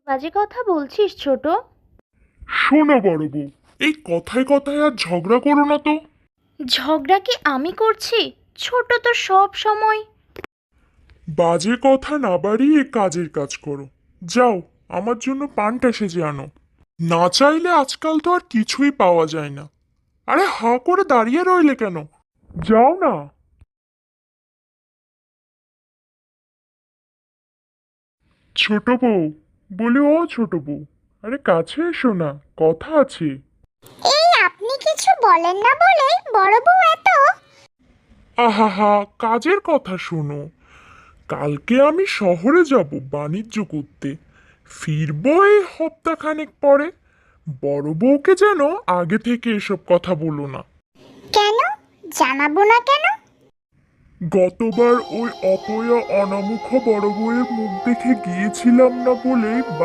বাজে কথা বলছিস ছোট? শোনো বড় বউ, এই কথায় কথায় আর ঝগড়া করো না তো। ঝগড়া কি আমি করছি? ছোট তো সব সময়। বাজে কথা না বাড়িয়ে কাজের কাজ করো। যাও, আমার জন্য পানটা সেজে আনো। না চাইলে আজকাল তো আর কিছুই পাওয়া যায় না। আরে হাঁ করে দাঁড়িয়ে রইলে কেন? যাও না। ছোট বউ, বলি ও ছোট বউ, আরে কাছে এসো না, কথা আছে। এই আপনি কিছু বলেন না বলে বড় বউ এত। আহা, কাজের কথা শোনো। কালকে আমি শহরে যাব বাণিজ্য করতে। ফিরবো এই সপ্তাহখানেক পরে। বড় বউকে যেন আগে থেকে এসব কথা বলো না। কেন জানাবো না কেন? গতবার ওই অপয়া অনামুখ বড় বউয়ের মুখ দেখে গিয়েছিলাম না বলেই